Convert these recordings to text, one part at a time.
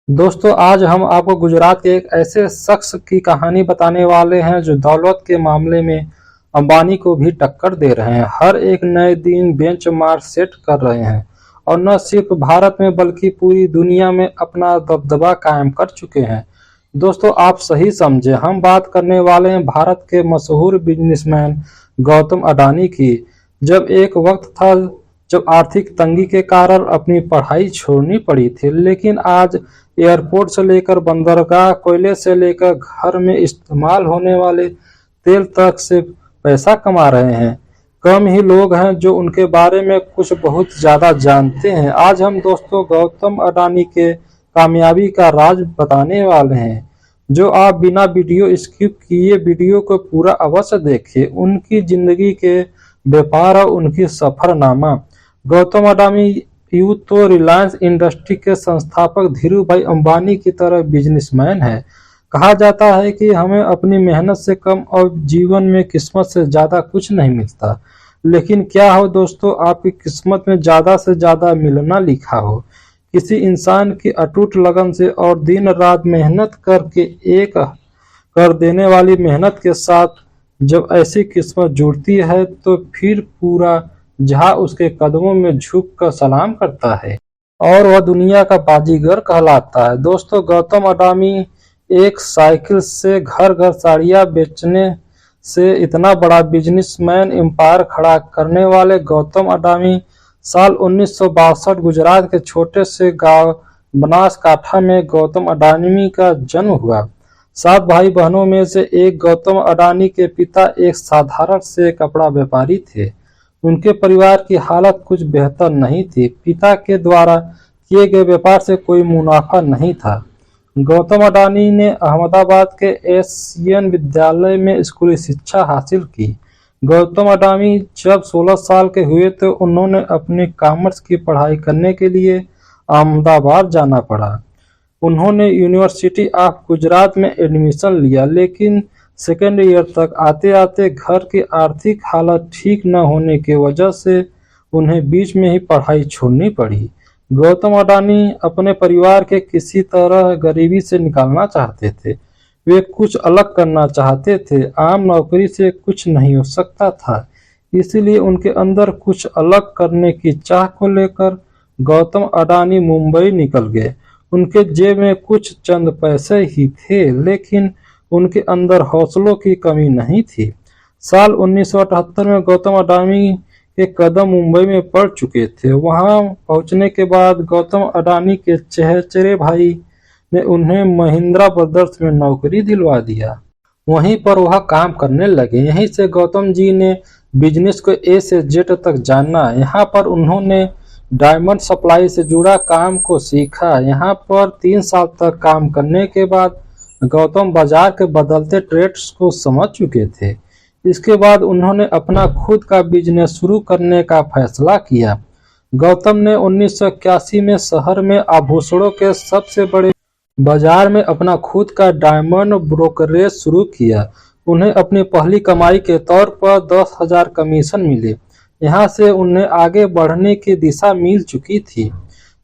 दोस्तों, आज हम आपको गुजरात के एक ऐसे शख्स की कहानी बताने वाले हैं जो दौलत के मामले में अंबानी को भी टक्कर दे रहे हैं। हर एक नए दिन बेंचमार्क सेट कर रहे हैं और न सिर्फ भारत में बल्कि पूरी दुनिया में अपना दबदबा कायम कर चुके हैं। दोस्तों, आप सही समझे, हम बात करने वाले हैं भारत के मशहूर बिजनेसमैन गौतम अडानी की। जब एक वक्त था जब आर्थिक तंगी के कारण अपनी पढ़ाई छोड़नी पड़ी थी, लेकिन आज एयरपोर्ट से लेकर बंदरगाह, कोयले से लेकर घर में इस्तेमाल होने वाले तेल तक से पैसा कमा रहे हैं। कम ही लोग हैं जो उनके बारे में कुछ बहुत ज़्यादा जानते हैं। आज हम दोस्तों गौतम अडानी के कामयाबी का राज बताने वाले हैं, जो आप बिना वीडियो स्किप किए वीडियो को पूरा अवश्य देखें। उनकी जिंदगी के व्यापार और उनकी सफरनामा। गौतम अडानी यूं तो रिलायंस इंडस्ट्री के संस्थापक धीरूभाई अंबानी की तरह बिजनेसमैन है। कहा जाता है कि हमें अपनी मेहनत से कम और जीवन में किस्मत से ज्यादा कुछ नहीं मिलता। लेकिन क्या हो दोस्तों, आपकी किस्मत में ज्यादा से ज्यादा मिलना लिखा हो। किसी इंसान की अटूट लगन से और दिन रात मेहनत करके एक कर देने वाली मेहनत के साथ जब ऐसी किस्मत जुड़ती है तो फिर पूरा जहां उसके कदमों में झुक कर सलाम करता है और वह दुनिया का बाजीगर कहलाता है। दोस्तों, गौतम अडानी एक साइकिल से घर घर साड़ियां बेचने से इतना बड़ा बिजनेसमैन एम्पायर खड़ा करने वाले गौतम अडानी साल 1962 गुजरात के छोटे से गांव बनासकांठा में गौतम अडानी का जन्म हुआ। 7 भाई बहनों में से एक गौतम अडानी के पिता एक साधारण से कपड़ा व्यापारी थे। उनके परिवार की हालत कुछ बेहतर नहीं थी। पिता के द्वारा किए गए व्यापार से कोई मुनाफा नहीं था। गौतम अडानी ने अहमदाबाद के एशियन विद्यालय में स्कूली शिक्षा हासिल की। गौतम अडानी जब 16 साल के हुए तो उन्होंने अपने कॉमर्स की पढ़ाई करने के लिए अहमदाबाद जाना पड़ा। उन्होंने यूनिवर्सिटी ऑफ गुजरात में एडमिशन लिया, लेकिन सेकेंड ईयर तक आते आते घर की आर्थिक हालत ठीक न होने की वजह से उन्हें बीच में ही पढ़ाई छोड़नी पड़ी। गौतम अडानी अपने परिवार के किसी तरह गरीबी से निकालना चाहते थे। वे कुछ अलग करना चाहते थे। आम नौकरी से कुछ नहीं हो सकता था, इसीलिए उनके अंदर कुछ अलग करने की चाह को लेकर गौतम अडानी मुंबई निकल गए। उनके जेब में कुछ चंद पैसे ही थे, लेकिन उनके अंदर हौसलों की कमी नहीं थी। साल 1978 में गौतम अडानी के कदम मुंबई में पड़ चुके थे। वहां पहुंचने के बाद गौतम अडानी के चचेरे भाई ने उन्हें महिंद्रा ब्रदर्स में नौकरी दिलवा दिया। वहीं पर वह काम करने लगे। यहीं से गौतम जी ने बिजनेस को ए से जेड तक जाना। यहाँ पर उन्होंने डायमंड सप्लाई से जुड़ा काम को सीखा। यहाँ पर 3 साल तक काम करने के बाद गौतम बाजार के बदलते ट्रेंड्स को समझ चुके थे। इसके बाद उन्होंने अपना खुद का बिजनेस शुरू करने का फैसला किया। गौतम ने 1981 में शहर में आभूषणों के सबसे बड़े बाजार में अपना खुद का डायमंड ब्रोकरेज शुरू किया। उन्हें अपनी पहली कमाई के तौर पर 10,000 कमीशन मिले। यहाँ से उन्हें आगे बढ़ने की दिशा मिल चुकी थी।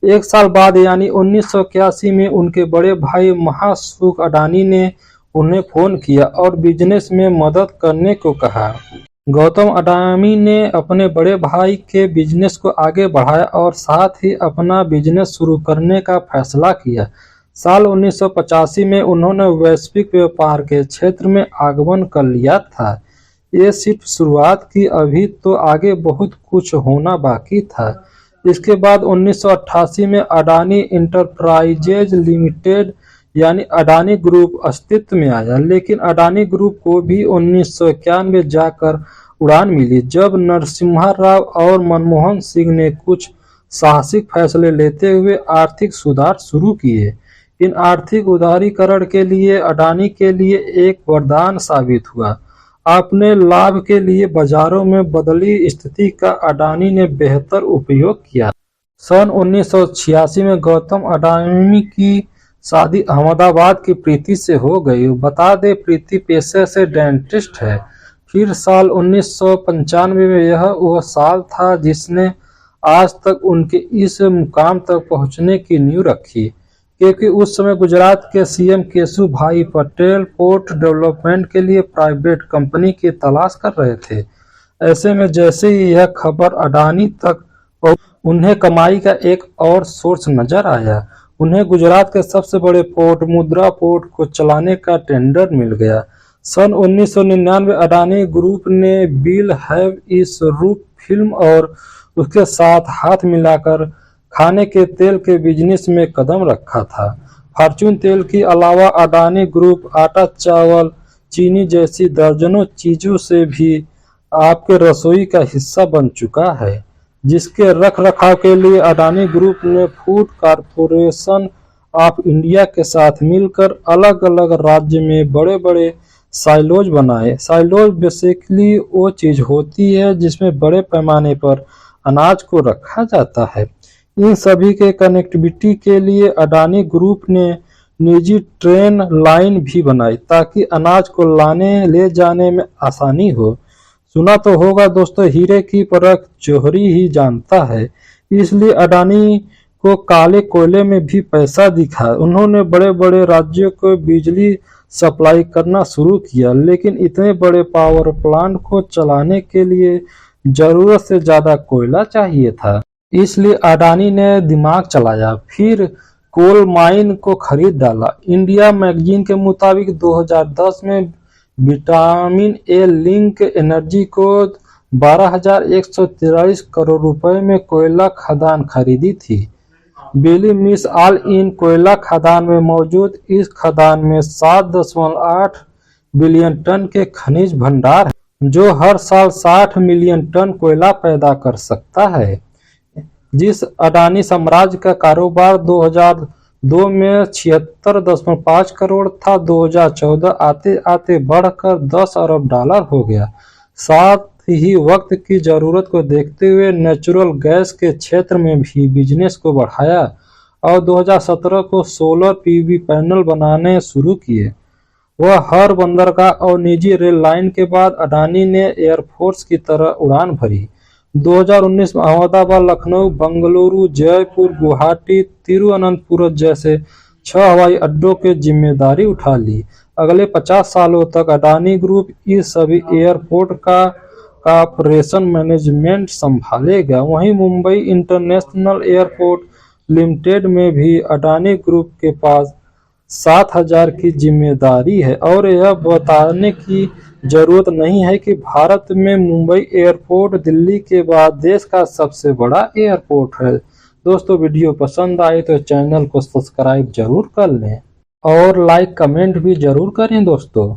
1 साल बाद यानी 1981 में उनके बड़े भाई महासुख अडानी ने उन्हें फोन किया और बिजनेस में मदद करने को कहा। गौतम अडानी ने अपने बड़े भाई के बिजनेस को आगे बढ़ाया और साथ ही अपना बिजनेस शुरू करने का फैसला किया। साल 1985 में उन्होंने वैश्विक व्यापार के क्षेत्र में आगमन कर लिया था। ये सिर्फ शुरुआत की, अभी तो आगे बहुत कुछ होना बाकी था। इसके बाद 1988 में अडानी इंटरप्राइजेज लिमिटेड यानी अडानी ग्रुप अस्तित्व में आया, लेकिन अडानी ग्रुप को भी 1991 जाकर उड़ान मिली, जब नरसिम्हा राव और मनमोहन सिंह ने कुछ साहसिक फैसले लेते हुए आर्थिक सुधार शुरू किए। इन आर्थिक उदारीकरण के लिए अडानी के लिए एक वरदान साबित हुआ। अपने लाभ के लिए बाजारों में बदली स्थिति का अडानी ने बेहतर उपयोग किया। सन 1986 में गौतम अडानी की शादी अहमदाबाद की प्रीति से हो गई। बता दें, प्रीति पेशे से डेंटिस्ट है। फिर साल 1995 में यह वह साल था जिसने आज तक उनके इस मुकाम तक पहुंचने की नींव रखी। क्योंकि उस समय गुजरात के CM Keshubhai Patel port development के लिए प्राइवेट कंपनी की तलाश कर रहे थे। ऐसे में जैसे ही यह खबर अडानी तक और उन्हें कमाई का एक और सोर्स नजर आया। उन्हें गुजरात के सबसे बड़े पोर्ट मुद्रा पोर्ट को चलाने का टेंडर मिल गया। सन 1999 अडानी ग्रुप ने विल हैव इस रूप फिल्म और उसके साथ हाथ मिलाकर खाने के तेल के बिजनेस में कदम रखा था। फॉर्च्यून तेल के अलावा अडानी ग्रुप आटा, चावल, चीनी जैसी दर्जनों चीजों से भी आपके रसोई का हिस्सा बन चुका है, जिसके रख रखाव के लिए अडानी ग्रुप ने फूड कॉरपोरेशन ऑफ इंडिया के साथ मिलकर अलग अलग राज्य में बड़े बड़े साइलोज बनाए। साइलोज बेसिकली वो चीज होती है जिसमें बड़े पैमाने पर अनाज को रखा जाता है। इन सभी के कनेक्टिविटी के लिए अडानी ग्रुप ने निजी ट्रेन लाइन भी बनाई ताकि अनाज को लाने ले जाने में आसानी हो। सुना तो होगा दोस्तों, हीरे की परख जौहरी ही जानता है, इसलिए अडानी को काले कोयले में भी पैसा दिखा। उन्होंने बड़े बड़े राज्यों को बिजली सप्लाई करना शुरू किया, लेकिन इतने बड़े पावर प्लांट को चलाने के लिए जरूरत से ज्यादा कोयला चाहिए था। इसलिए अडानी ने दिमाग चलाया, फिर कोल माइन को खरीद डाला। इंडिया मैगजीन के मुताबिक 2010 में विटामिन ए लिंक एनर्जी को 12,143 करोड़ रुपए में कोयला खदान खरीदी थी। बिली मिस ऑल इन कोयला खदान में मौजूद इस खदान में 7.8 बिलियन टन के खनिज भंडार है, जो हर साल 60 मिलियन टन कोयला पैदा कर सकता है। जिस अडानी साम्राज्य का कारोबार 2002 में 76.5 करोड़ था, 2014 आते आते बढ़कर 10 अरब डॉलर हो गया। साथ ही वक्त की जरूरत को देखते हुए नेचुरल गैस के क्षेत्र में भी बिजनेस को बढ़ाया और 2017 को सोलर पीवी पैनल बनाने शुरू किए। वह हर बंदरगाह और निजी रेल लाइन के बाद अडानी ने एयरफोर्स की तरह उड़ान भरी। 2019 में अहमदाबाद, लखनऊ, बंगलुरु, जयपुर, गुवाहाटी, तिरुवनंतपुरम जैसे 6 हवाई अड्डों की जिम्मेदारी उठा ली। अगले 50 सालों तक अडानी ग्रुप इस सभी एयरपोर्ट का ऑपरेशन मैनेजमेंट संभालेगा। वहीं मुंबई इंटरनेशनल एयरपोर्ट लिमिटेड में भी अडानी ग्रुप के पास 7,000 की जिम्मेदारी है। और यह बताने की जरूरत नहीं है कि भारत में मुंबई एयरपोर्ट दिल्ली के बाद देश का सबसे बड़ा एयरपोर्ट है। दोस्तों, वीडियो पसंद आए तो चैनल को सब्सक्राइब जरूर कर लें और लाइक कमेंट भी जरूर करें दोस्तों।